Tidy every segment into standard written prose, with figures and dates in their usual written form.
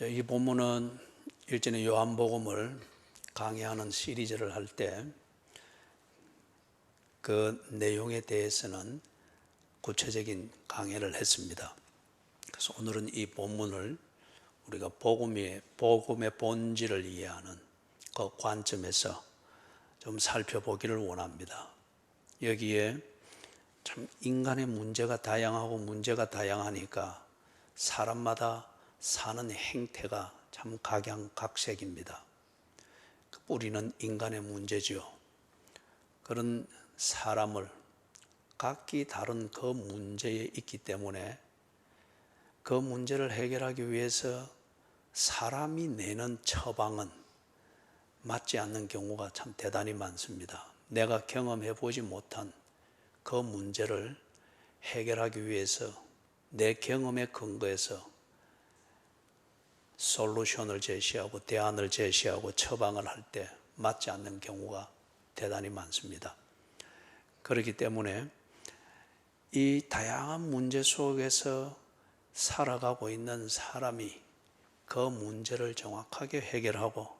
이 본문은 일전에 요한복음을 강의하는 시리즈를 할 때 그 내용에 대해서는 구체적인 강의를 했습니다. 그래서 오늘은 이 본문을 우리가 복음의 본질을 이해하는 그 관점에서 좀 살펴보기를 원합니다. 여기에 참 인간의 문제가 다양하니까 사람마다 사는 행태가 참 각양각색입니다. 그 뿌리는 인간의 문제죠. 그런 사람을 각기 다른 그 문제에 있기 때문에 그 문제를 해결하기 위해서 사람이 내는 처방은 맞지 않는 경우가 참 대단히 많습니다. 내가 경험해 보지 못한 그 문제를 해결하기 위해서 내 경험에 근거해서 솔루션을 제시하고 대안을 제시하고 처방을 할 때 맞지 않는 경우가 대단히 많습니다. 그렇기 때문에 이 다양한 문제 속에서 살아가고 있는 사람이 그 문제를 정확하게 해결하고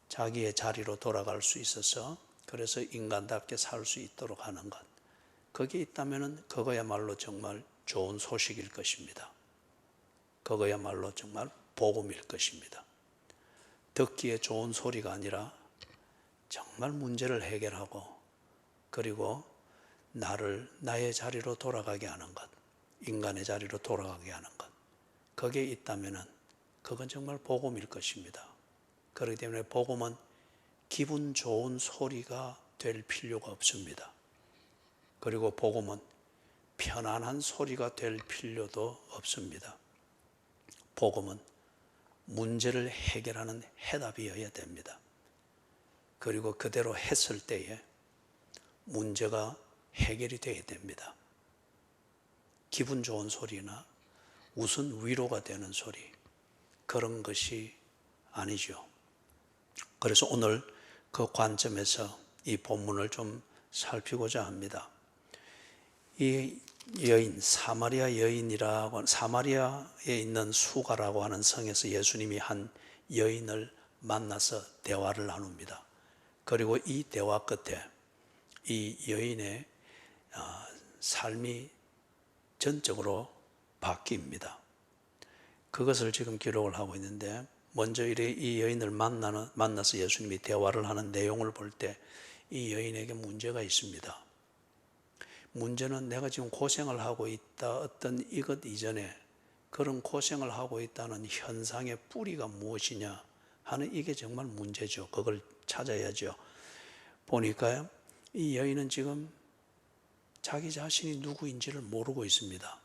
자기의 자리로 돌아갈 수 있어서 그래서 인간답게 살 수 있도록 하는 것, 거기에 있다면 그거야말로 정말 좋은 소식일 것입니다. 그거야말로 정말 복음일 것입니다. 듣기에 좋은 소리가 아니라 정말 문제를 해결하고 그리고 나의 자리로 돌아가게 하는 것, 인간의 자리로 돌아가게 하는 것, 거기에 있다면 그건 정말 복음일 것입니다. 그렇기 때문에 복음은 기분 좋은 소리가 될 필요가 없습니다. 그리고 복음은 편안한 소리가 될 필요도 없습니다. 복음은 문제를 해결하는 해답이어야 됩니다. 그리고 그대로 했을 때에 문제가 해결이 되어야 됩니다. 기분 좋은 소리나 우선 위로가 되는 소리, 그런 것이 아니죠. 그래서 오늘 그 관점에서 이 본문을 좀 살피고자 합니다. 이 여인, 사마리아에 있는 수가라고 하는 성에서 예수님이 한 여인을 만나서 대화를 나눕니다. 그리고 이 대화 끝에 이 여인의 삶이 전적으로 바뀝니다. 그것을 지금 기록을 하고 있는데, 먼저 이 여인을 만나서 예수님이 대화를 하는 내용을 볼 때 이 여인에게 문제가 있습니다. 문제는 내가 지금 고생을 하고 있다, 어떤 이것 이전에 그런 고생을 하고 있다는 현상의 뿌리가 무엇이냐 하는, 이게 정말 문제죠. 그걸 찾아야죠. 보니까요, 이 여인은 지금 자기 자신이 누구인지를 모르고 있습니다.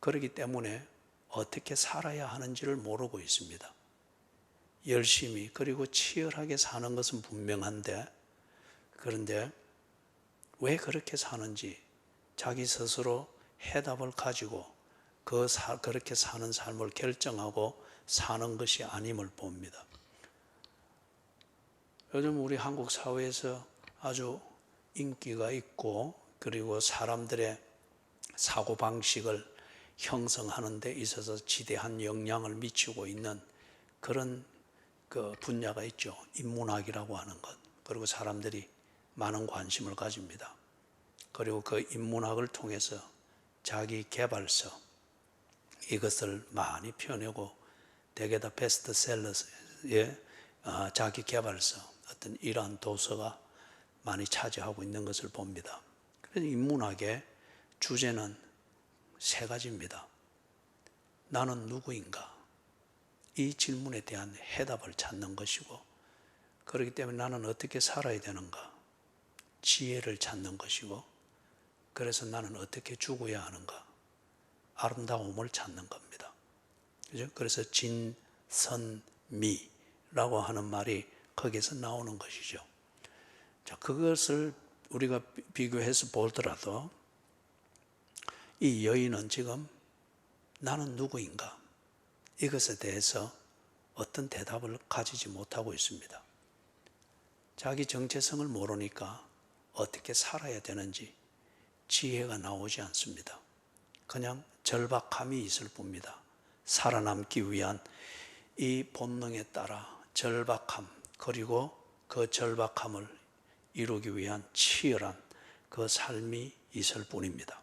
그렇기 때문에 어떻게 살아야 하는지를 모르고 있습니다. 열심히 그리고 치열하게 사는 것은 분명한데, 그런데 왜 그렇게 사는지 자기 스스로 해답을 가지고 그렇게 사는 삶을 결정하고 사는 것이 아님을 봅니다. 요즘 우리 한국 사회에서 아주 인기가 있고 그리고 사람들의 사고방식을 형성하는 데 있어서 지대한 영향을 미치고 있는 그런 그 분야가 있죠. 인문학이라고 하는 것. 그리고 사람들이 많은 관심을 가집니다. 그리고 그 인문학을 통해서 자기 개발서, 이것을 많이 펴내고 대개 다 베스트셀러의 자기 개발서, 어떤 이러한 도서가 많이 차지하고 있는 것을 봅니다. 그래서 인문학의 주제는 세 가지입니다. 나는 누구인가? 이 질문에 대한 해답을 찾는 것이고, 그렇기 때문에 나는 어떻게 살아야 되는가? 지혜를 찾는 것이고, 그래서 나는 어떻게 죽어야 하는가? 아름다움을 찾는 겁니다. 그죠? 그래서 진선미라고 하는 말이 거기서 나오는 것이죠. 자, 그것을 우리가 비교해서 보더라도 이 여인은 지금 나는 누구인가? 이것에 대해서 어떤 대답을 가지지 못하고 있습니다. 자기 정체성을 모르니까 어떻게 살아야 되는지 지혜가 나오지 않습니다. 그냥 절박함이 있을 뿐입니다. 살아남기 위한 이 본능에 따라 절박함, 그리고 그 절박함을 이루기 위한 치열한 그 삶이 있을 뿐입니다.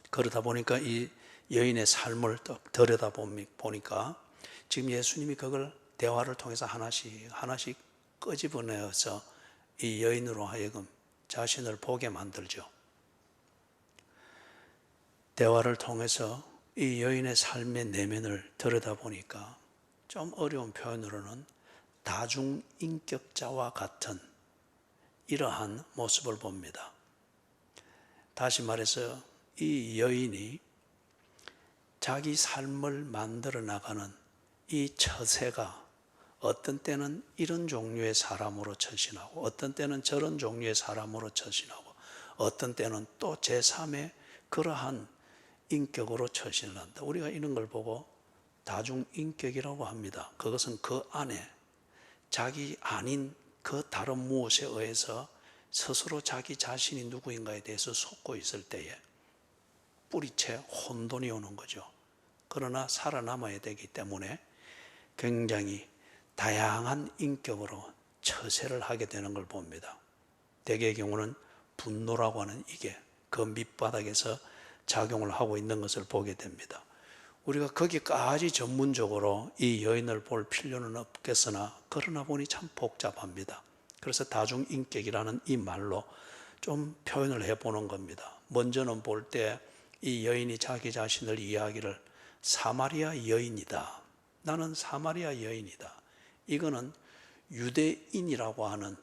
그러다 보니까 이 여인의 삶을 들여다보니까 지금 예수님이 그걸 대화를 통해서 하나씩 끄집어내어서 이 여인으로 하여금 자신을 보게 만들죠. 대화를 통해서 이 여인의 삶의 내면을 들여다보니까 좀 어려운 표현으로는 다중인격자와 같은 이러한 모습을 봅니다. 다시 말해서 이 여인이 자기 삶을 만들어 나가는 이 처세가 어떤 때는 이런 종류의 사람으로 처신하고 어떤 때는 저런 종류의 사람으로 처신하고 어떤 때는 또 제3의 그러한 인격으로 처신을 한다. 우리가 이런 걸 보고 다중인격이라고 합니다. 그것은 그 안에 자기 아닌 그 다른 무엇에 의해서 스스로 자기 자신이 누구인가에 대해서 속고 있을 때에 뿌리채 혼돈이 오는 거죠. 그러나 살아남아야 되기 때문에 굉장히 다양한 인격으로 처세를 하게 되는 걸 봅니다. 대개의 경우는 분노라고 하는 이게 그 밑바닥에서 작용을 하고 있는 것을 보게 됩니다. 우리가 거기까지 전문적으로 이 여인을 볼 필요는 없겠으나 그러나 보니 참 복잡합니다. 그래서 다중인격이라는 이 말로 좀 표현을 해보는 겁니다. 먼저는 볼 때 이 여인이 자기 자신을 이야기를 사마리아 여인이다. 나는 사마리아 여인이다. 이거는 유대인이라고 하는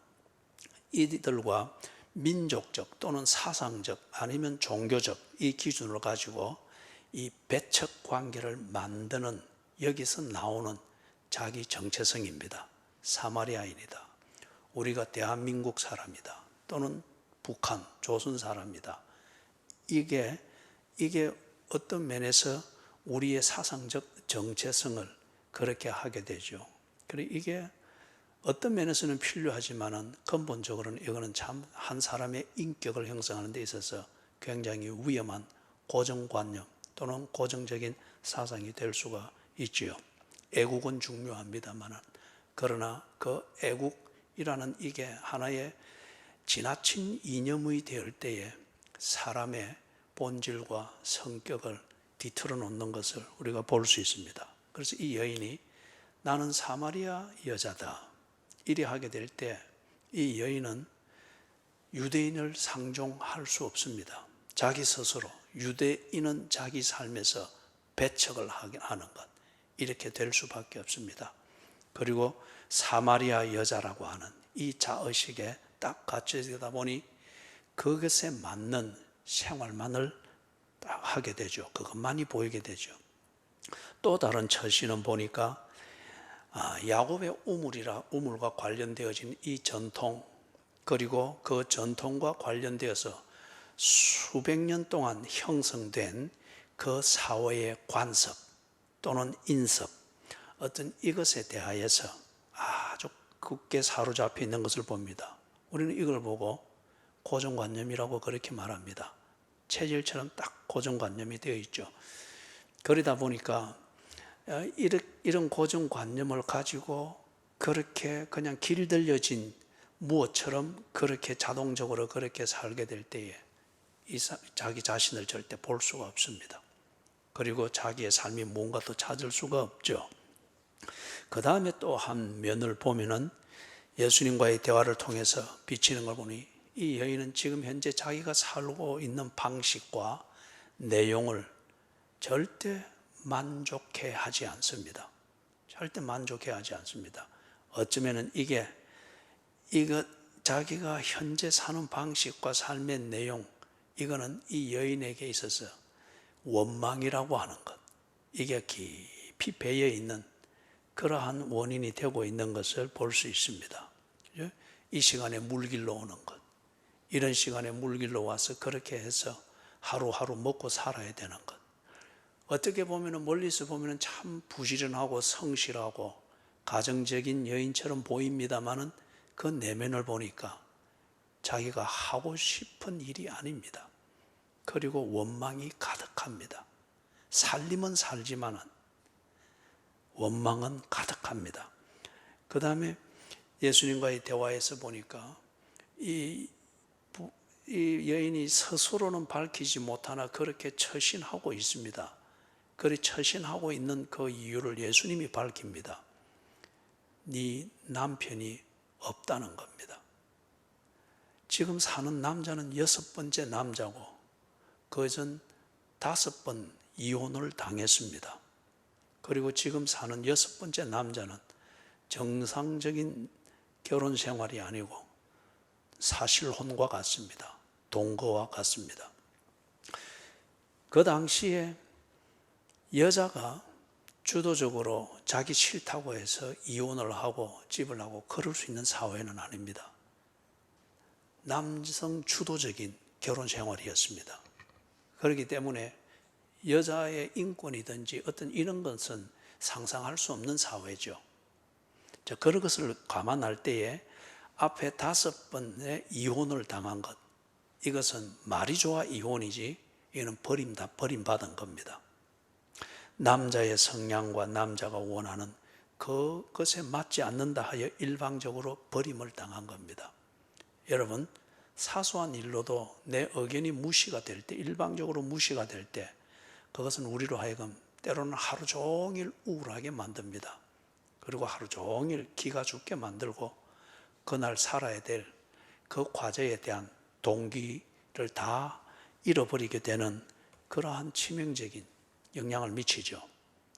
이들과 민족적 또는 사상적 아니면 종교적 이 기준을 가지고 이 배척 관계를 만드는 여기서 나오는 자기 정체성입니다. 사마리아인이다. 우리가 대한민국 사람이다. 또는 북한, 조선 사람이다. 이게 어떤 면에서 우리의 사상적 정체성을 그렇게 하게 되죠. 그래 이게 어떤 면에서는 필요하지만은 근본적으로는 이거는 참 한 사람의 인격을 형성하는 데 있어서 굉장히 위험한 고정관념 또는 고정적인 사상이 될 수가 있지요. 애국은 중요합니다만은 그러나 그 애국이라는 이게 하나의 지나친 이념이 될 때에 사람의 본질과 성격을 뒤틀어 놓는 것을 우리가 볼 수 있습니다. 그래서 이 여인이 나는 사마리아 여자다 이리 하게 될 때 이 여인은 유대인을 상종할 수 없습니다. 자기 스스로 유대인은 자기 삶에서 배척을 하는 것 이렇게 될 수밖에 없습니다. 그리고 사마리아 여자라고 하는 이 자의식에 딱 갇혀지다 보니 그것에 맞는 생활만을 딱 하게 되죠. 그것만이 보이게 되죠. 또 다른 처신은 보니까 야곱의 우물과 관련되어진 이 전통 그리고 그 전통과 관련되어서 수백 년 동안 형성된 그 사회의 관습 또는 인습 어떤 이것에 대하여서 아주 굳게 사로잡혀 있는 것을 봅니다. 우리는 이걸 보고 고정관념이라고 그렇게 말합니다. 체질처럼 딱 고정관념이 되어 있죠. 그러다 보니까 이런 고정관념을 가지고 그렇게 그냥 길들여진 무엇처럼 그렇게 자동적으로 그렇게 살게 될 때에 자기 자신을 절대 볼 수가 없습니다. 그리고 자기의 삶이 뭔가 또 찾을 수가 없죠. 그 다음에 또 한 면을 보면은 예수님과의 대화를 통해서 비치는 걸 보니 이 여인은 지금 현재 자기가 살고 있는 방식과 내용을 절대 만족해 하지 않습니다. 절대 만족해 하지 않습니다. 어쩌면은 이거 자기가 현재 사는 방식과 삶의 내용 이거는 이 여인에게 있어서 원망이라고 하는 것 이게 깊이 배어 있는 그러한 원인이 되고 있는 것을 볼 수 있습니다. 이 시간에 물길로 오는 것 이런 시간에 물길로 와서 그렇게 해서 하루하루 먹고 살아야 되는 것 어떻게 보면 멀리서 보면 참 부지런하고 성실하고 가정적인 여인처럼 보입니다마는 그 내면을 보니까 자기가 하고 싶은 일이 아닙니다. 그리고 원망이 가득합니다. 살림은 살지만은 원망은 가득합니다. 그 다음에 예수님과의 대화에서 보니까 이 여인이 스스로는 밝히지 못하나 그렇게 처신하고 있습니다. 그렇게 처신하고 있는 그 이유를 예수님이 밝힙니다. 네 남편이 없다는 겁니다. 지금 사는 남자는 6번째 남자고 그전 5번 이혼을 당했습니다. 그리고 지금 사는 6번째 남자는 정상적인 결혼 생활이 아니고 사실혼과 같습니다. 동거와 같습니다. 그 당시에 여자가 주도적으로 자기 싫다고 해서 이혼을 하고 집을 하고 그럴 수 있는 사회는 아닙니다. 남성 주도적인 결혼 생활이었습니다. 그렇기 때문에 여자의 인권이든지 어떤 이런 것은 상상할 수 없는 사회죠. 그런 것을 감안할 때에 앞에 5번의 이혼을 당한 것, 이것은 말이 좋아 이혼이지 이거는 버림받은 겁니다. 남자의 성향과 남자가 원하는 그것에 맞지 않는다 하여 일방적으로 버림을 당한 겁니다. 여러분, 사소한 일로도 내 의견이 무시가 될 때, 일방적으로 무시가 될 때 그것은 우리로 하여금 때로는 하루 종일 우울하게 만듭니다. 그리고 하루 종일 기가 죽게 만들고 그날 살아야 될 그 과제에 대한 동기를 다 잃어버리게 되는 그러한 치명적인 영향을 미치죠.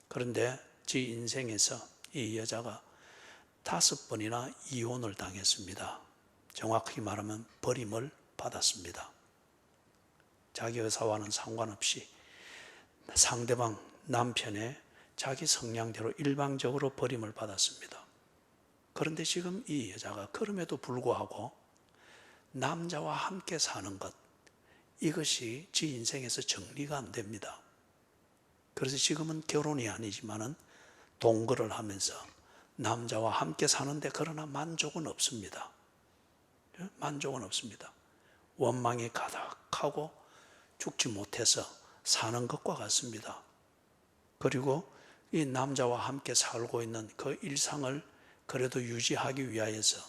그런데 제 인생에서 이 여자가 5번이나 이혼을 당했습니다. 정확히 말하면 버림을 받았습니다. 자기 의사와는 상관없이 상대방 남편의 자기 성향대로 일방적으로 버림을 받았습니다. 그런데 지금 이 여자가 그럼에도 불구하고 남자와 함께 사는 것, 이것이 지 인생에서 정리가 안 됩니다. 그래서 지금은 결혼이 아니지만은 동거를 하면서 남자와 함께 사는데 그러나 만족은 없습니다. 만족은 없습니다. 원망이 가득하고 죽지 못해서 사는 것과 같습니다. 그리고 이 남자와 함께 살고 있는 그 일상을 그래도 유지하기 위하여서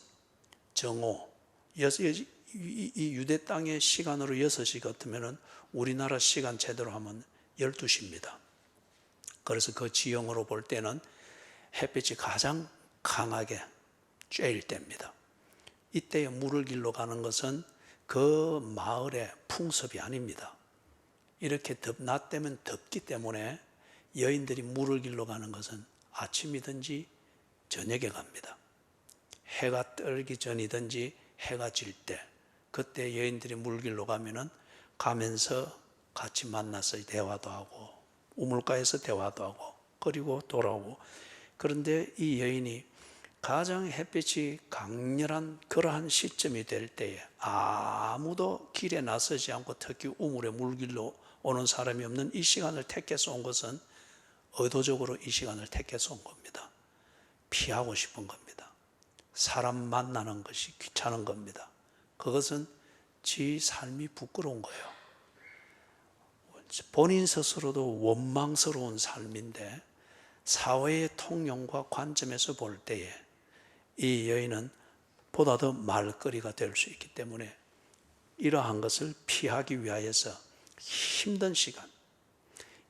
정오, 이 유대 땅의 시간으로 6시 같으면 우리나라 시간 제대로 하면 12시입니다. 그래서 그 지형으로 볼 때는 햇빛이 가장 강하게 쬐일 때입니다. 이때에 물을 길러 가는 것은 그 마을의 풍습이 아닙니다. 이렇게 낮 되면 덥기 때문에 여인들이 물을 길러 가는 것은 아침이든지 저녁에 갑니다. 해가 떨기 전이든지 해가 질 때, 그때 여인들이 물 길러 가면서 같이 만나서 대화도 하고 우물가에서 대화도 하고 그리고 돌아오고. 그런데 이 여인이 가장 햇빛이 강렬한 그러한 시점이 될 때에 아무도 길에 나서지 않고 특히 우물에 물 길러 오는 사람이 없는 이 시간을 택해서 온 것은 의도적으로 이 시간을 택해서 온 겁니다. 피하고 싶은 겁니다. 사람 만나는 것이 귀찮은 겁니다. 그것은 지 삶이 부끄러운 거예요. 본인 스스로도 원망스러운 삶인데 사회의 통용과 관점에서 볼 때에 이 여인은 보다 더 말거리가 될 수 있기 때문에 이러한 것을 피하기 위하여서 힘든 시간,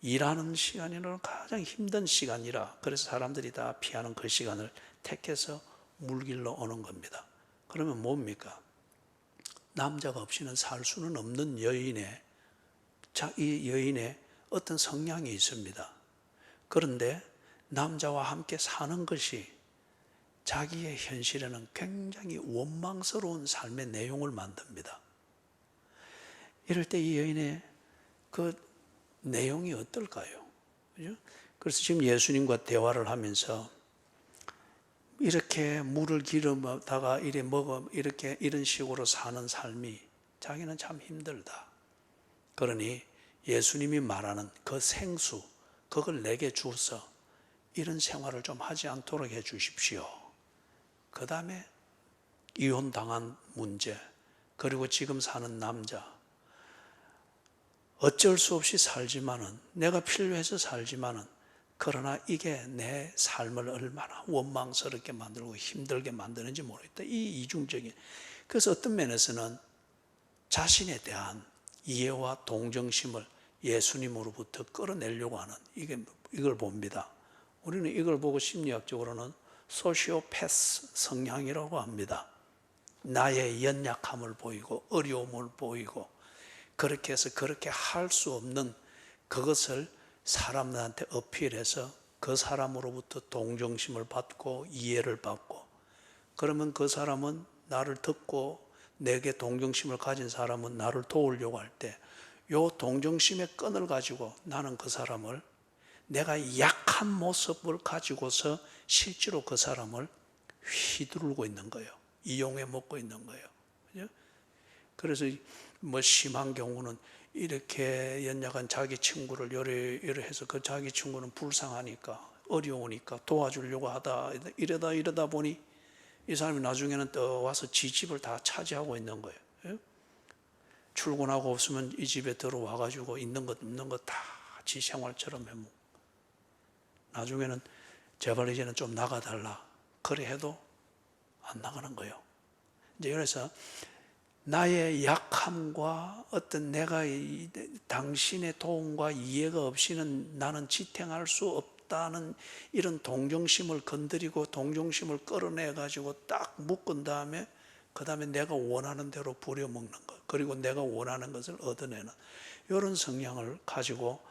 일하는 시간이라는 가장 힘든 시간이라 그래서 사람들이 다 피하는 그 시간을 택해서 물길로 오는 겁니다. 그러면 뭡니까? 남자가 없이는 살 수는 없는 이 여인의 어떤 성향이 있습니다. 그런데 남자와 함께 사는 것이 자기의 현실에는 굉장히 원망스러운 삶의 내용을 만듭니다. 이럴 때 이 여인의 그 내용이 어떨까요? 그죠? 그래서 지금 예수님과 대화를 하면서 이렇게 물을 기르다가 이렇게 이런 식으로 사는 삶이 자기는 참 힘들다. 그러니 예수님이 말하는 그 생수, 그걸 내게 주어서 이런 생활을 좀 하지 않도록 해 주십시오. 그 다음에 이혼당한 문제, 그리고 지금 사는 남자, 어쩔 수 없이 살지만은, 내가 필요해서 살지만은, 그러나 이게 내 삶을 얼마나 원망스럽게 만들고 힘들게 만드는지 모르겠다. 이 이중적인. 그래서 어떤 면에서는 자신에 대한 이해와 동정심을 예수님으로부터 끌어내려고 하는, 이걸 봅니다. 우리는 이걸 보고 심리학적으로는 소시오패스 성향이라고 합니다. 나의 연약함을 보이고 어려움을 보이고, 그렇게 해서 그렇게 할 수 없는 그것을 사람들한테 어필해서 그 사람으로부터 동정심을 받고 이해를 받고, 그러면 그 사람은 나를 듣고, 내게 동정심을 가진 사람은 나를 도우려고 할 때, 요 동정심의 끈을 가지고 나는 그 사람을, 내가 약한 모습을 가지고서 실제로 그 사람을 휘두르고 있는 거예요. 이용해 먹고 있는 거예요. 그죠? 그래서 뭐 심한 경우는 이렇게 연약한 자기 친구를 요래 해서 그 자기 친구는 불쌍하니까, 어려우니까 도와주려고 하다 이러다 보니 이 사람이 나중에는 또 와서 지 집을 다 차지하고 있는 거예요. 출근하고 없으면 이 집에 들어와가지고 있는 것 없는 것 다 지 생활처럼 해먹고, 나중에는 제발 이제는 좀 나가달라 그래 해도 안 나가는 거예요. 이제 그래서 나의 약함과 어떤 내가 당신의 도움과 이해가 없이는 나는 지탱할 수 없다는 이런 동정심을 건드리고 동정심을 끌어내 가지고 딱 묶은 다음에, 그 다음에 내가 원하는 대로 부려먹는 것, 그리고 내가 원하는 것을 얻어내는 이런 성향을 가지고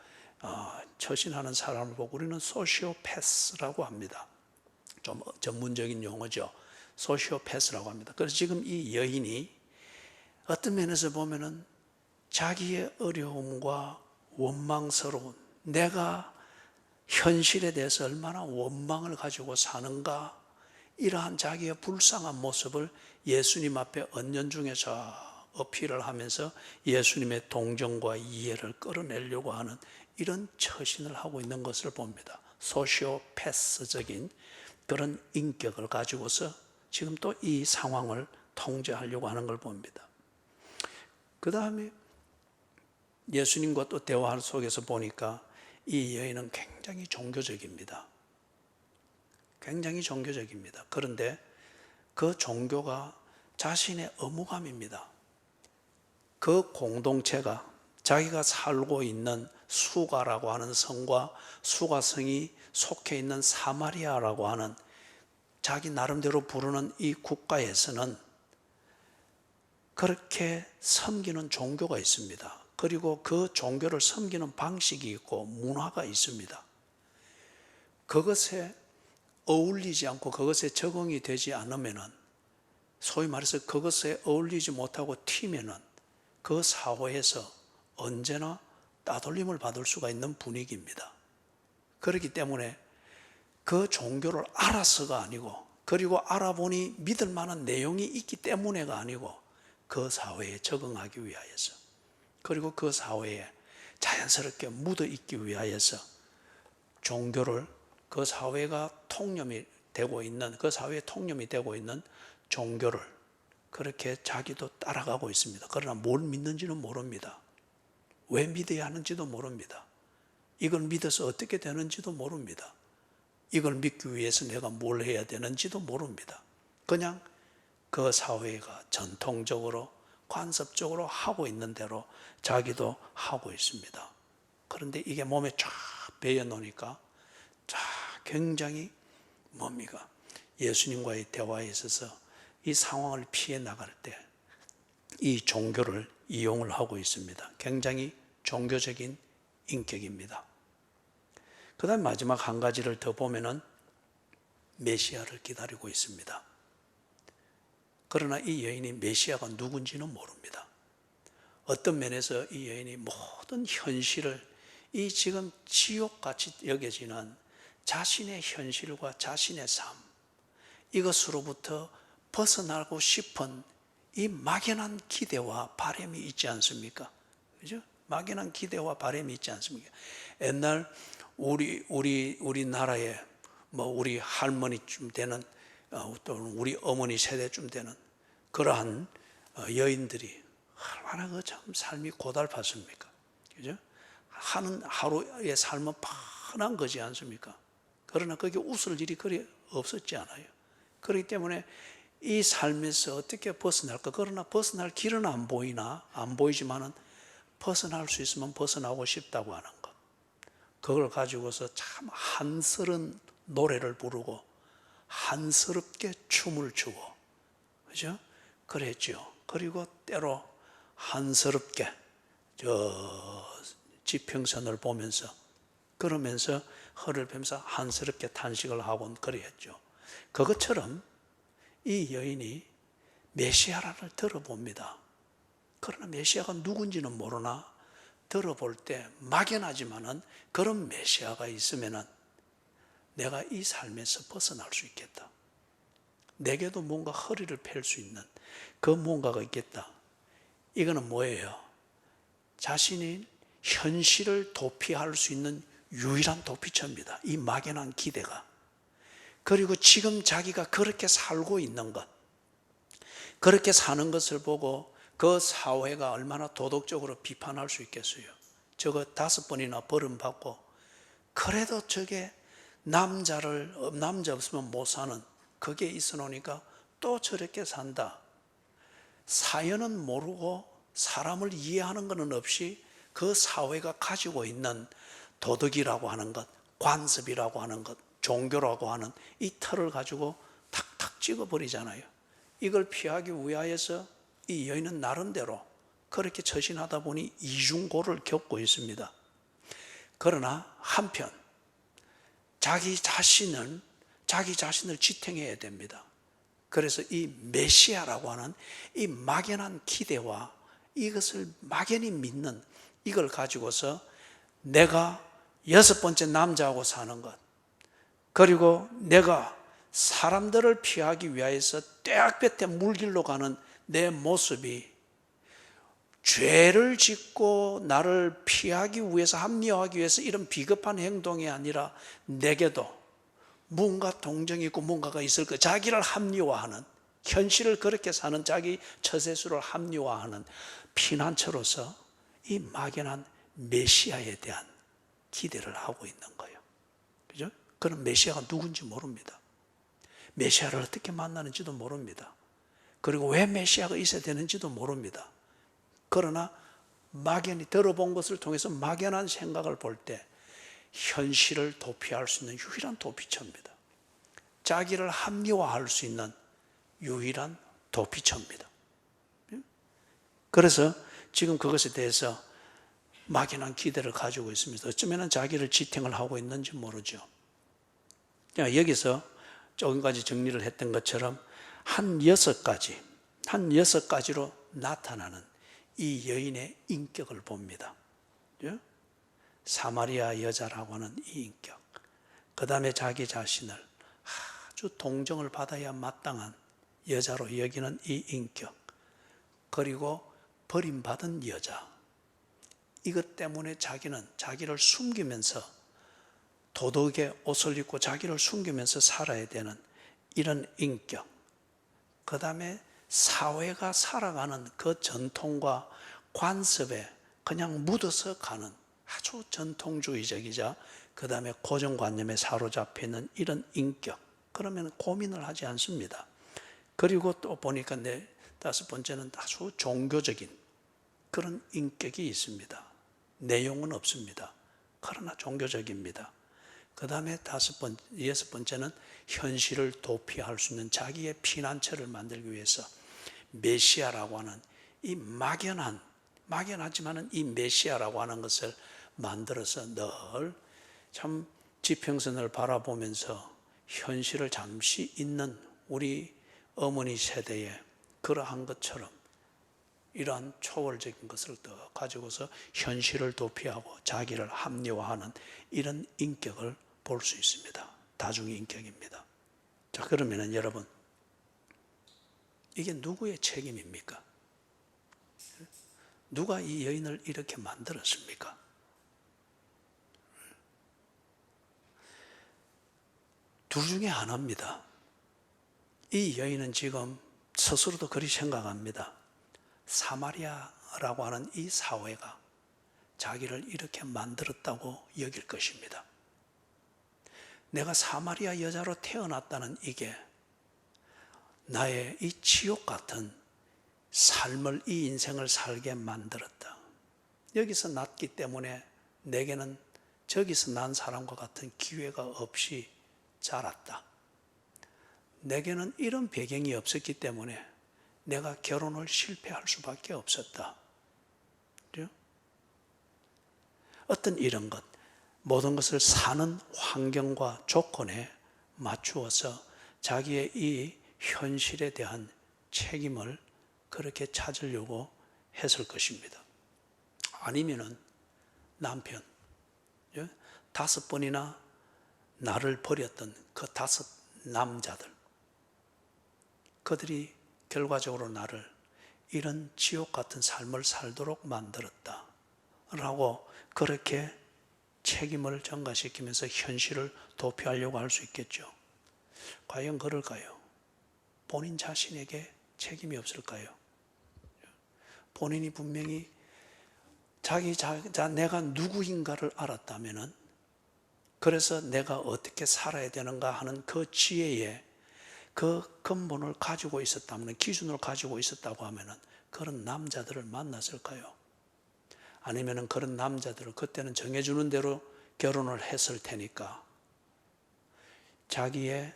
처신하는 사람을 보고 우리는 소시오패스라고 합니다. 좀 전문적인 용어죠. 소시오패스라고 합니다. 그래서 지금 이 여인이 어떤 면에서 보면은 자기의 어려움과 원망스러운, 내가 현실에 대해서 얼마나 원망을 가지고 사는가, 이러한 자기의 불쌍한 모습을 예수님 앞에 은연중에서 어필을 하면서 예수님의 동정과 이해를 끌어내려고 하는 이런 처신을 하고 있는 것을 봅니다. 소시오패스적인 그런 인격을 가지고서 지금 또 이 상황을 통제하려고 하는 걸 봅니다. 그 다음에 예수님과 또 대화 속에서 보니까 이 여인은 굉장히 종교적입니다. 굉장히 종교적입니다. 그런데 그 종교가 자신의 의무감입니다. 그 공동체가 자기가 살고 있는 수가라고 하는 성과 수가성이 속해 있는 사마리아라고 하는 자기 나름대로 부르는 이 국가에서는 그렇게 섬기는 종교가 있습니다. 그리고 그 종교를 섬기는 방식이 있고 문화가 있습니다. 그것에 어울리지 않고 그것에 적응이 되지 않으면은, 소위 말해서 그것에 어울리지 못하고 튀면은 그 사회에서 언제나 따돌림을 받을 수가 있는 분위기입니다. 그렇기 때문에 그 종교를 알아서가 아니고, 그리고 알아보니 믿을 만한 내용이 있기 때문에가 아니고, 그 사회에 적응하기 위하여서, 그리고 그 사회에 자연스럽게 묻어 있기 위하여서 종교를, 그 사회가 통념이 되고 있는, 그 사회의 통념이 되고 있는 종교를 그렇게 자기도 따라가고 있습니다. 그러나 뭘 믿는지는 모릅니다. 왜 믿어야 하는지도 모릅니다. 이걸 믿어서 어떻게 되는지도 모릅니다. 이걸 믿기 위해서 내가 뭘 해야 되는지도 모릅니다. 그냥 그 사회가 전통적으로 관습적으로 하고 있는 대로 자기도 하고 있습니다. 그런데 이게 몸에 쫙 배어 놓으니까 굉장히 뭡니까? 예수님과의 대화에 있어서 이 상황을 피해 나갈 때 이 종교를 이용을 하고 있습니다. 굉장히 종교적인 인격입니다. 그 다음 마지막 한 가지를 더 보면은 메시아를 기다리고 있습니다. 그러나 이 여인이 메시아가 누군지는 모릅니다. 어떤 면에서 이 여인이 모든 현실을, 이 지금 지옥같이 여겨지는 자신의 현실과 자신의 삶, 이것으로부터 벗어나고 싶은 이 막연한 기대와 바람이 있지 않습니까? 그죠? 막연한 기대와 바람이 있지 않습니까? 옛날 우리나라에 우리 할머니쯤 되는 또는 우리 어머니 세대쯤 되는 그러한 여인들이 얼마나 그 참 삶이 고달팠습니까? 그죠? 하는 하루의 삶은 뻔한 거지 않습니까? 그러나 거기에 웃을 일이 그리 없었지 않아요. 그렇기 때문에 이 삶에서 어떻게 벗어날까? 그러나 벗어날 길은 안 보이지만은 벗어날 수 있으면 벗어나고 싶다고 하는 것. 그걸 가지고서 참 한스런 노래를 부르고 한스럽게 춤을 추고, 그죠? 그랬죠. 그리고 때로 한스럽게 지평선을 보면서 그러면서 허를 펴면서 한스럽게 탄식을 하곤 그랬죠. 그것처럼 이 여인이 메시아를 들어봅니다. 그러나 메시아가 누군지는 모르나 들어볼 때 막연하지만은 그런 메시아가 있으면은 내가 이 삶에서 벗어날 수 있겠다. 내게도 뭔가 허리를 펼 수 있는 그 뭔가가 있겠다. 이거는 뭐예요? 자신이 현실을 도피할 수 있는 유일한 도피처입니다. 이 막연한 기대가. 그리고 지금 자기가 그렇게 살고 있는 것, 그렇게 사는 것을 보고 그 사회가 얼마나 도덕적으로 비판할 수 있겠어요. 저거 5번이나 버림받고 그래도 저게 남자 없으면 못 사는 그게 있어 놓으니까 또 저렇게 산다. 사연은 모르고 사람을 이해하는 것은 없이 그 사회가 가지고 있는 도덕이라고 하는 것, 관습이라고 하는 것, 종교라고 하는 이 틀을 가지고 탁탁 찍어버리잖아요. 이걸 피하기 위하여서 이 여인은 나름대로 그렇게 처신하다 보니 이중고를 겪고 있습니다. 그러나 한편 자기 자신을 지탱해야 됩니다. 그래서 이 메시아라고 하는 이 막연한 기대와 이것을 막연히 믿는 이걸 가지고서 내가 6번째 남자하고 사는 것, 그리고 내가 사람들을 피하기 위해서 떼약볕에 물길로 가는 내 모습이 죄를 짓고 나를 피하기 위해서, 합리화하기 위해서 이런 비겁한 행동이 아니라 내게도 뭔가 동정이 있고 뭔가가 있을 것, 자기를 합리화하는, 현실을 그렇게 사는 자기 처세술을 합리화하는 피난처로서 이 막연한 메시아에 대한 기대를 하고 있는 거예요. 그죠? 그런 메시아가 누군지 모릅니다. 메시아를 어떻게 만나는지도 모릅니다. 그리고 왜 메시아가 있어야 되는지도 모릅니다. 그러나 막연히 들어본 것을 통해서 막연한 생각을 볼 때 현실을 도피할 수 있는 유일한 도피처입니다. 자기를 합리화할 수 있는 유일한 도피처입니다. 그래서 지금 그것에 대해서 막연한 기대를 가지고 있습니다. 어쩌면 자기를 지탱을 하고 있는지 모르죠. 여기서 조금까지 정리를 했던 것처럼 한 6가지로 나타나는 이 여인의 인격을 봅니다. 사마리아 여자라고 하는 이 인격, 그 다음에 자기 자신을 아주 동정을 받아야 마땅한 여자로 여기는 이 인격, 그리고 버림받은 여자, 이것 때문에 자기는 자기를 숨기면서 도덕의 옷을 입고 자기를 숨기면서 살아야 되는 이런 인격, 그 다음에 사회가 살아가는 그 전통과 관습에 그냥 묻어서 가는 아주 전통주의적이자 그 다음에 고정관념에 사로잡혀 있는 이런 인격, 그러면 고민을 하지 않습니다. 그리고 또 보니까 5번째는 아주 종교적인 그런 인격이 있습니다. 내용은 없습니다. 그러나 종교적입니다. 그 다음에 6번째는 현실을 도피할 수 있는 자기의 피난처를 만들기 위해서 메시아라고 하는 이 막연하지만은 이 메시아라고 하는 것을 만들어서 늘 참 지평선을 바라보면서 현실을 잠시 잊는 우리 어머니 세대의 그러한 것처럼 이러한 초월적인 것을 더 가지고서 현실을 도피하고 자기를 합리화하는 이런 인격을 볼 수 있습니다. 다중의 인격입니다. 자, 그러면은 여러분, 이게 누구의 책임입니까? 누가 이 여인을 이렇게 만들었습니까? 둘 중에 하나입니다. 이 여인은 지금 스스로도 그리 생각합니다. 사마리아라고 하는 이 사회가 자기를 이렇게 만들었다고 여길 것입니다. 내가 사마리아 여자로 태어났다는 이게 나의 이 지옥 같은 삶을, 이 인생을 살게 만들었다. 여기서 났기 때문에 내게는 저기서 난 사람과 같은 기회가 없이 자랐다. 내게는 이런 배경이 없었기 때문에 내가 결혼을 실패할 수밖에 없었다. 그죠? 어떤 이런 것, 모든 것을 사는 환경과 조건에 맞추어서 자기의 이 현실에 대한 책임을 그렇게 찾으려고 했을 것입니다. 아니면은 남편, 5번이나 나를 버렸던 그 5 남자들, 그들이 결과적으로 나를 이런 지옥 같은 삶을 살도록 만들었다 라고 그렇게 책임을 전가시키면서 현실을 도피하려고 할 수 있겠죠. 과연 그럴까요? 본인 자신에게 책임이 없을까요? 본인이 분명히 내가 누구인가를 알았다면은, 그래서 내가 어떻게 살아야 되는가 하는 그 지혜에 그 근본을 가지고 있었다면, 기준을 가지고 있었다고 하면은 그런 남자들을 만났을까요? 아니면은 그런 남자들을 그때는 정해주는 대로 결혼을 했을 테니까 자기의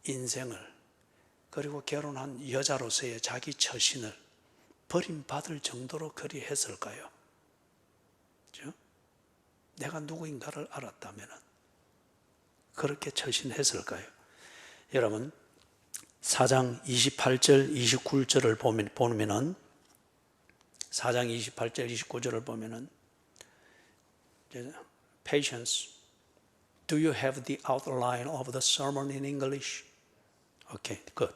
인생을, 그리고 결혼한 여자로서의 자기 처신을 버림받을 정도로 그리 했을까요? 그렇죠? 내가 누구인가를 알았다면 그렇게 처신했을까요? 여러분, 4장 28절 29절을 보면은 4장 28절 29절을 보면은 Patience. Do you have the outline of the sermon in English? Okay, good.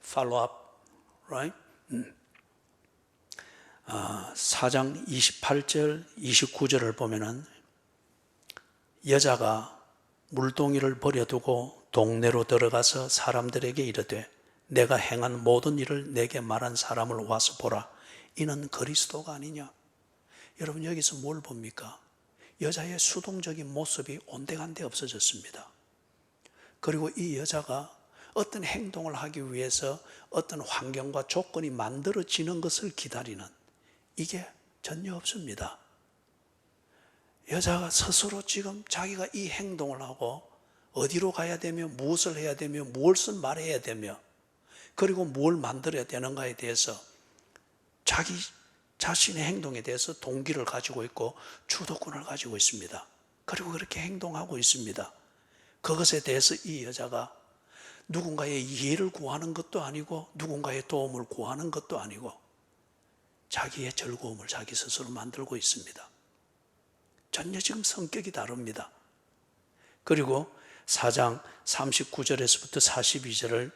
Follow up, right? 4장 28절 29절을 보면은 여자가 물동이를 버려두고 동네로 들어가서 사람들에게 이르되 내가 행한 모든 일을 내게 말한 사람을 와서 보라. 이는 그리스도가 아니냐? 여러분, 여기서 뭘 봅니까? 여자의 수동적인 모습이 온데간데 없어졌습니다. 그리고 이 여자가 어떤 행동을 하기 위해서 어떤 환경과 조건이 만들어지는 것을 기다리는, 이게 전혀 없습니다. 여자가 스스로 지금 자기가 이 행동을 하고 어디로 가야 되며 무엇을 해야 되며 무엇을 말해야 되며 그리고 뭘 만들어야 되는가에 대해서 자기 자신의 행동에 대해서 동기를 가지고 있고 주도권을 가지고 있습니다. 그리고 그렇게 행동하고 있습니다. 그것에 대해서 이 여자가 누군가의 이해를 구하는 것도 아니고 누군가의 도움을 구하는 것도 아니고 자기의 즐거움을 자기 스스로 만들고 있습니다. 전혀 지금 성격이 다릅니다. 그리고 4장 39절에서부터 42절을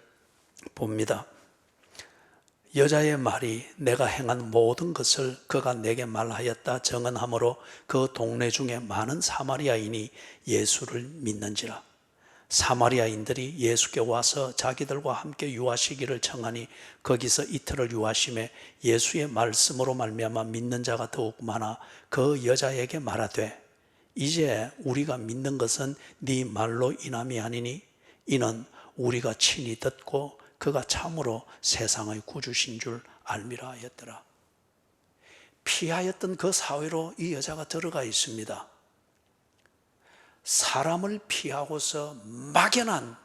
봅니다. 여자의 말이 내가 행한 모든 것을 그가 내게 말하였다 정언하므로 그 동네 중에 많은 사마리아인이 예수를 믿는지라. 사마리아인들이 예수께 와서 자기들과 함께 유하시기를 청하니 거기서 이틀을 유하심에 예수의 말씀으로 말미암아 믿는 자가 더욱 많아 그 여자에게 말하되 이제 우리가 믿는 것은 네 말로 인함이 아니니 이는 우리가 친히 듣고 그가 참으로 세상의 구주신 줄 알미라 하였더라. 피하였던 그 사회로 이 여자가 들어가 있습니다. 사람을 피하고서 막연한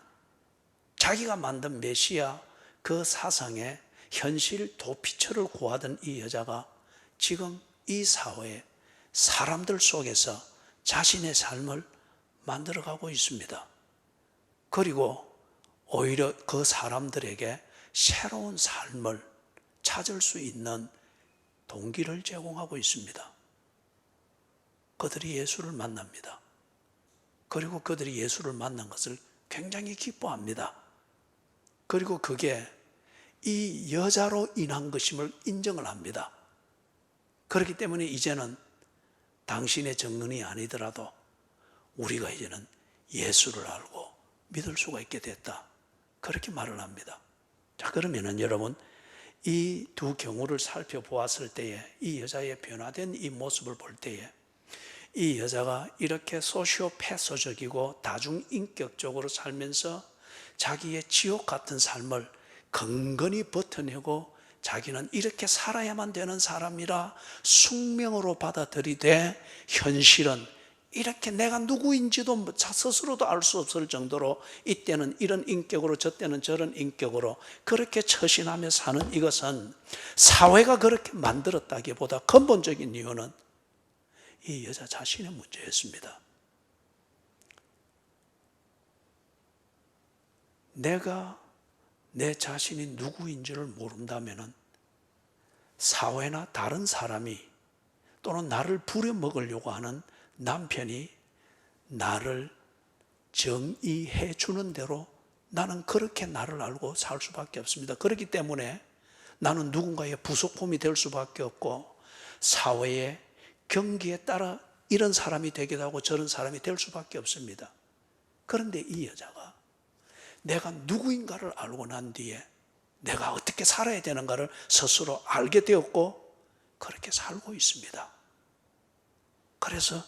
자기가 만든 메시아 그 사상의 현실 도피처를 구하던 이 여자가 지금 이 사회에 사람들 속에서 자신의 삶을 만들어가고 있습니다. 그리고 오히려 그 사람들에게 새로운 삶을 찾을 수 있는 동기를 제공하고 있습니다. 그들이 예수를 만납니다. 그리고 그들이 예수를 만난 것을 굉장히 기뻐합니다. 그리고 그게 이 여자로 인한 것임을 인정을 합니다. 그렇기 때문에 이제는 당신의 정론이 아니더라도 우리가 이제는 예수를 알고 믿을 수가 있게 됐다. 그렇게 말을 합니다. 자, 그러면은 여러분, 이 두 경우를 살펴보았을 때에 이 여자의 변화된 이 모습을 볼 때에 이 여자가 이렇게 소시오패소적이고 다중인격적으로 살면서 자기의 지옥 같은 삶을 건건히 버텨내고 자기는 이렇게 살아야만 되는 사람이라 숙명으로 받아들이되 현실은 이렇게 내가 누구인지도 스스로도 알 수 없을 정도로 이때는 이런 인격으로 저때는 저런 인격으로 그렇게 처신하며 사는 이것은 사회가 그렇게 만들었다기보다 근본적인 이유는 이 여자 자신의 문제였습니다. 내가 내 자신이 누구인지를 모른다면 사회나 다른 사람이 또는 나를 부려먹으려고 하는 남편이 나를 정의해 주는 대로 나는 그렇게 나를 알고 살 수밖에 없습니다. 그렇기 때문에 나는 누군가의 부속품이 될 수밖에 없고 사회의 경기에 따라 이런 사람이 되기도 하고 저런 사람이 될 수밖에 없습니다. 그런데 이 여자가 내가 누구인가를 알고 난 뒤에 내가 어떻게 살아야 되는가를 스스로 알게 되었고 그렇게 살고 있습니다. 그래서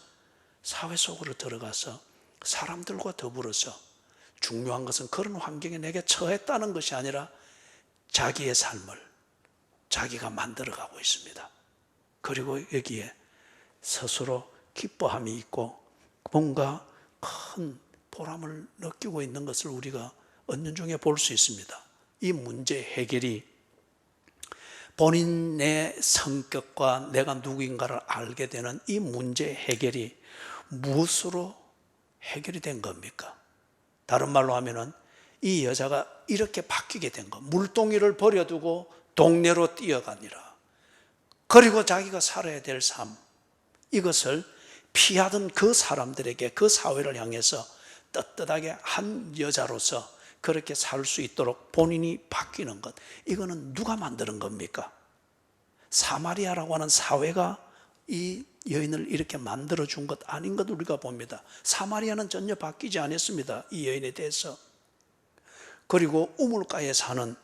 사회 속으로 들어가서 사람들과 더불어서 중요한 것은 그런 환경에 내게 처했다는 것이 아니라 자기의 삶을 자기가 만들어가고 있습니다. 그리고 여기에 스스로 기뻐함이 있고 뭔가 큰 보람을 느끼고 있는 것을 우리가 은연중에 볼 수 있습니다. 이 문제 해결이 본인의 성격과 내가 누구인가를 알게 되는 이 문제 해결이 무엇으로 해결이 된 겁니까? 다른 말로 하면은 이 여자가 이렇게 바뀌게 된 것, 물동이를 버려두고 동네로 뛰어가니라. 그리고 자기가 살아야 될 삶, 이것을 피하던 그 사람들에게 그 사회를 향해서 떳떳하게 한 여자로서 그렇게 살 수 있도록 본인이 바뀌는 것, 이거는 누가 만드는 겁니까? 사마리아라고 하는 사회가 이 여인을 이렇게 만들어준 것 아닌 것 우리가 봅니다. 사마리아는 전혀 바뀌지 않았습니다. 이 여인에 대해서. 그리고 우물가에 사는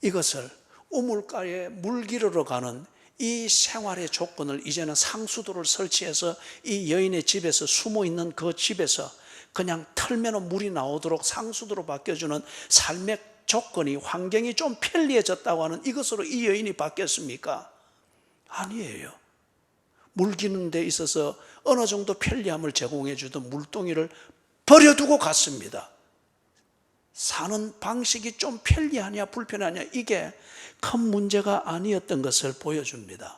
이것을 우물가에 물 기르러 가는 이 생활의 조건을 이제는 상수도를 설치해서 이 여인의 집에서 숨어 있는 그 집에서 그냥 털면 물이 나오도록 상수도로 바뀌어주는 삶의 조건이 환경이 좀 편리해졌다고 하는 이것으로 이 여인이 바뀌었습니까? 아니에요. 물 기는 데 있어서 어느 정도 편리함을 제공해 주던 물동이를 버려두고 갔습니다. 사는 방식이 좀 편리하냐 불편하냐 이게 큰 문제가 아니었던 것을 보여줍니다.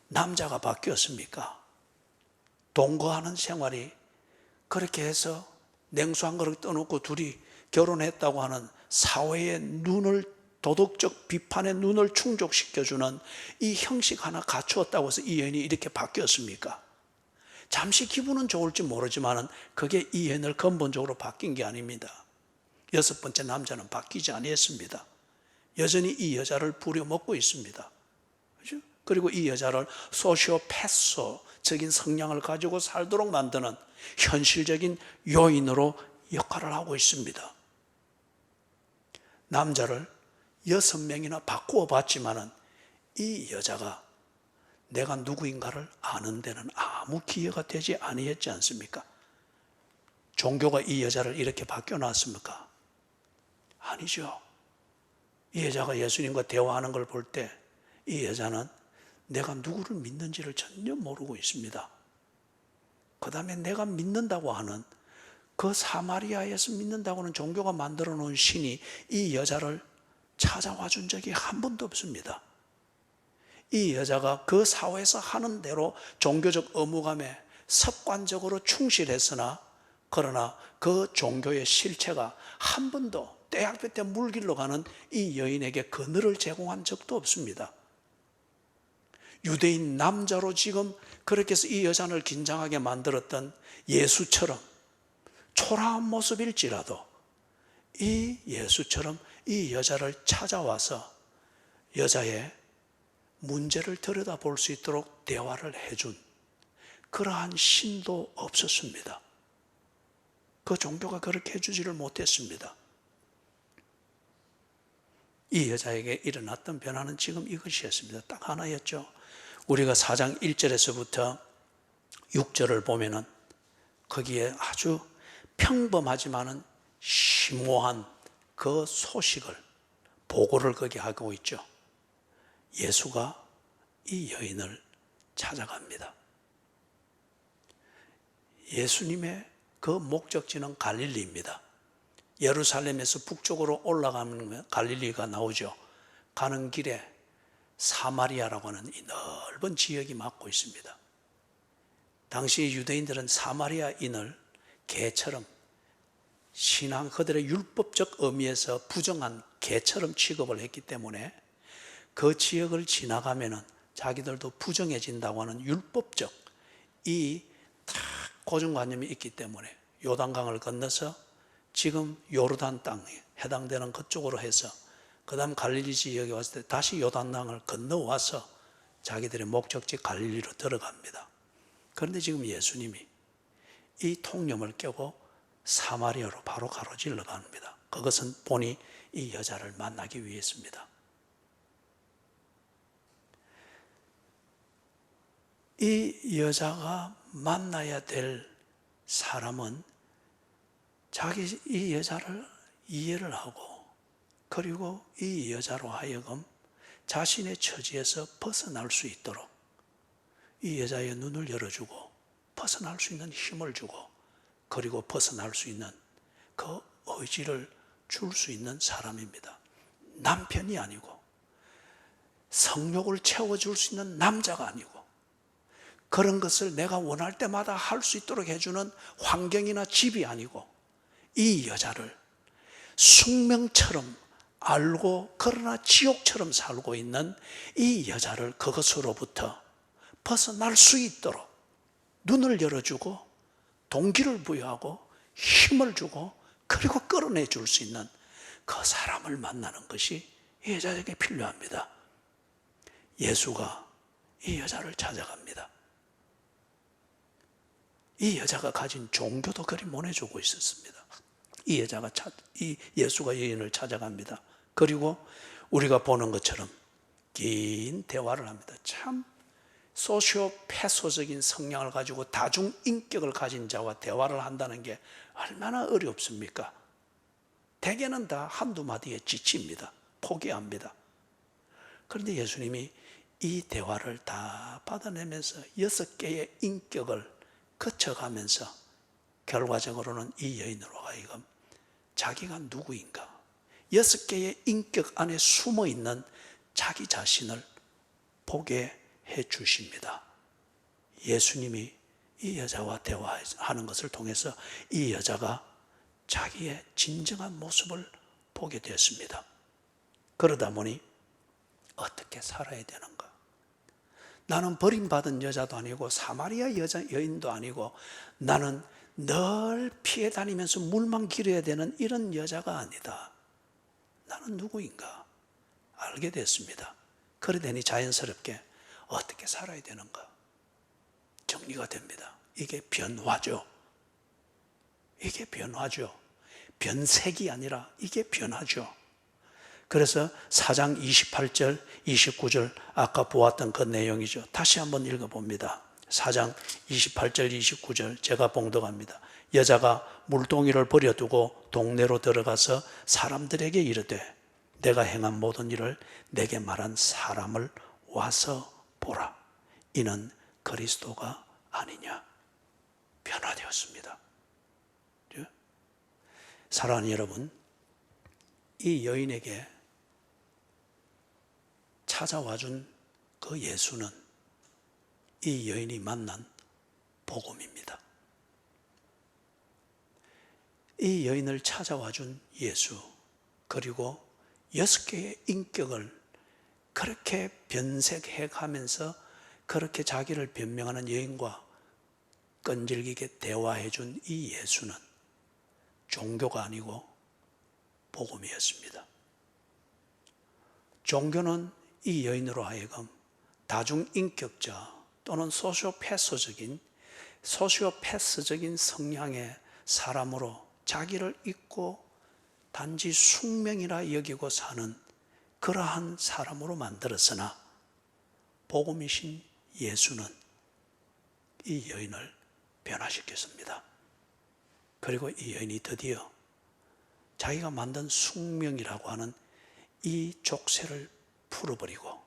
남자가 바뀌었습니까? 동거하는 생활이 그렇게 해서 냉수 한 그릇 떠놓고 둘이 결혼했다고 하는 사회의 눈을 도덕적 비판의 눈을 충족시켜주는 이 형식 하나 갖추었다고 해서 이 여인이 이렇게 바뀌었습니까? 잠시 기분은 좋을지 모르지만 그게 이 여인을 근본적으로 바뀐 게 아닙니다. 여섯 번째 남자는 바뀌지 아니했습니다. 여전히 이 여자를 부려먹고 있습니다. 그렇죠? 그리고 이 여자를 소시오패소적인 성향을 가지고 살도록 만드는 현실적인 요인으로 역할을 하고 있습니다. 남자를 6명이나 바꾸어 봤지만은 이 여자가 내가 누구인가를 아는 데는 아무 기회가 되지 아니했지 않습니까? 종교가 이 여자를 이렇게 바뀌어 놨습니까? 아니죠. 이 여자가 예수님과 대화하는 걸 볼 때 이 여자는 내가 누구를 믿는지를 전혀 모르고 있습니다. 그 다음에 내가 믿는다고 하는 그 사마리아에서 믿는다고 하는 종교가 만들어 놓은 신이 이 여자를 찾아와 준 적이 한 번도 없습니다. 이 여자가 그 사회에서 하는 대로 종교적 의무감에 습관적으로 충실했으나 그러나 그 종교의 실체가 한 번도 대학교 때 물길로 가는 이 여인에게 그늘을 제공한 적도 없습니다. 유대인 남자로 지금 그렇게 해서 이 여자를 긴장하게 만들었던 예수처럼 초라한 모습일지라도 이 예수처럼 이 여자를 찾아와서 여자의 문제를 들여다볼 수 있도록 대화를 해준 그러한 신도 없었습니다. 그 종교가 그렇게 해주지를 못했습니다. 이 여자에게 일어났던 변화는 지금 이것이었습니다. 딱 하나였죠. 우리가 4장 1절에서부터 6절을 보면은 거기에 아주 평범하지만은 심오한 그 소식을, 보고를 거기 하고 있죠. 예수가 이 여인을 찾아갑니다. 예수님의 그 목적지는 갈릴리입니다. 예루살렘에서 북쪽으로 올라가면 갈릴리가 나오죠. 가는 길에 사마리아라고 하는 이 넓은 지역이 막고 있습니다. 당시 유대인들은 사마리아인을 개처럼, 신앙 그들의 율법적 의미에서 부정한 개처럼 취급을 했기 때문에 그 지역을 지나가면은 자기들도 부정해진다고 하는 율법적 이 고정관념이 있기 때문에 요단강을 건너서 지금 요르단 땅에 해당되는 그쪽으로 해서 그 다음 갈릴리 지역에 왔을 때 다시 요단강을 건너와서 자기들의 목적지 갈릴리로 들어갑니다. 그런데 지금 예수님이 이 통념을 깨고 사마리아로 바로 가로질러 갑니다. 그것은 본이 이 여자를 만나기 위해서입니다. 이 여자가 만나야 될 사람은 이 여자를 이해를 하고, 그리고 이 여자로 하여금 자신의 처지에서 벗어날 수 있도록 이 여자의 눈을 열어주고 벗어날 수 있는 힘을 주고, 그리고 벗어날 수 있는 그 의지를 줄 수 있는 사람입니다. 남편이 아니고, 성욕을 채워줄 수 있는 남자가 아니고, 그런 것을 내가 원할 때마다 할 수 있도록 해주는 환경이나 집이 아니고, 이 여자를 숙명처럼 알고 그러나 지옥처럼 살고 있는 이 여자를 그것으로부터 벗어날 수 있도록 눈을 열어주고 동기를 부여하고 힘을 주고 그리고 끌어내 줄 수 있는 그 사람을 만나는 것이 이 여자에게 필요합니다. 예수가 이 여자를 찾아갑니다. 이 여자가 가진 종교도 그리 보내주고 있었습니다. 이 예수가 여인을 찾아갑니다. 그리고 우리가 보는 것처럼 긴 대화를 합니다. 참 소시오패소적인 성향을 가지고 다중인격을 가진 자와 대화를 한다는 게 얼마나 어렵습니까? 대개는 다 한두 마디에 지칩니다. 포기합니다. 그런데 예수님이 이 대화를 다 받아내면서 6개의 인격을 거쳐가면서 결과적으로는 이 여인으로 하여금 자기가 누구인가, 6개의 인격 안에 숨어있는 자기 자신을 보게 해 주십니다. 예수님이 이 여자와 대화하는 것을 통해서 이 여자가 자기의 진정한 모습을 보게 되었습니다. 그러다 보니 어떻게 살아야 되는가? 나는 버림받은 여자도 아니고 사마리아 여인도 아니고 나는 늘 피해 다니면서 물만 길어야 되는 이런 여자가 아니다. 나는 누구인가? 알게 됐습니다. 그러더니 자연스럽게 어떻게 살아야 되는가? 정리가 됩니다. 이게 변화죠. 이게 변화죠. 변색이 아니라 이게 변화죠. 그래서 4장 28절, 29절 아까 보았던 그 내용이죠. 다시 한번 읽어봅니다. 4장 28절, 29절 제가 봉독합니다. 여자가 물동이를 버려두고 동네로 들어가서 사람들에게 이르되 내가 행한 모든 일을 내게 말한 사람을 와서 보라. 이는 그리스도가 아니냐. 변화되었습니다. 사랑하는 여러분, 이 여인에게 찾아와준 그 예수는 이 여인이 만난 복음입니다. 이 여인을 찾아와준 예수, 그리고 6개의 인격을 그렇게 변색해 가면서 그렇게 자기를 변명하는 여인과 끈질기게 대화해 준 이 예수는 종교가 아니고 복음이었습니다. 종교는 이 여인으로 하여금 다중인격자 또는 소시오패스적인 성향의 사람으로 자기를 잊고 단지 숙명이라 여기고 사는 그러한 사람으로 만들었으나 복음이신 예수는 이 여인을 변화시켰습니다. 그리고 이 여인이 드디어 자기가 만든 숙명이라고 하는 이 족쇄를 풀어버리고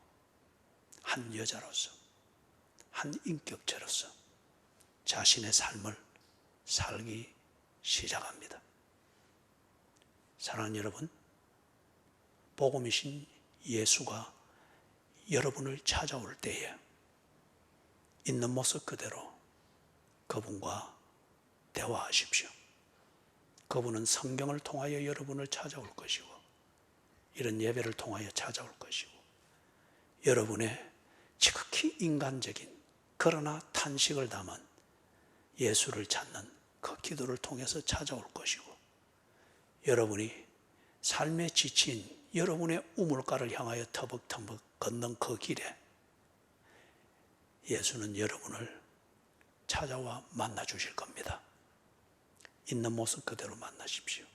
한 여자로서, 한 인격체로서 자신의 삶을 살기 시작합니다. 사랑하는 여러분, 복음이신 예수가 여러분을 찾아올 때에 있는 모습 그대로 그분과 대화하십시오. 그분은 성경을 통하여 여러분을 찾아올 것이고, 이런 예배를 통하여 찾아올 것이고, 여러분의 지극히 인간적인 그러나 탄식을 담은 예수를 찾는 그 기도를 통해서 찾아올 것이고, 여러분이 삶에 지친 여러분의 우물가를 향하여 터벅터벅 걷는 그 길에 예수는 여러분을 찾아와 만나 주실 겁니다. 있는 모습 그대로 만나십시오.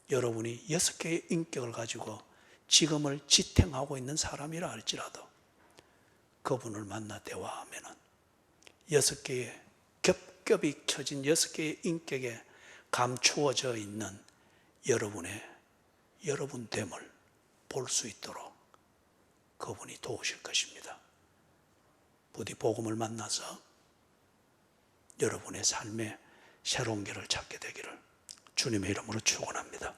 여러분이 6개의 인격을 가지고 지금을 지탱하고 있는 사람이라 할지라도 그분을 만나 대화하면 6개의 겹겹이 켜진 6개의 인격에 감추어져 있는 여러분됨을 볼 수 있도록 그분이 도우실 것입니다. 부디 복음을 만나서 여러분의 삶에 새로운 길을 찾게 되기를 주님의 이름으로 축원합니다.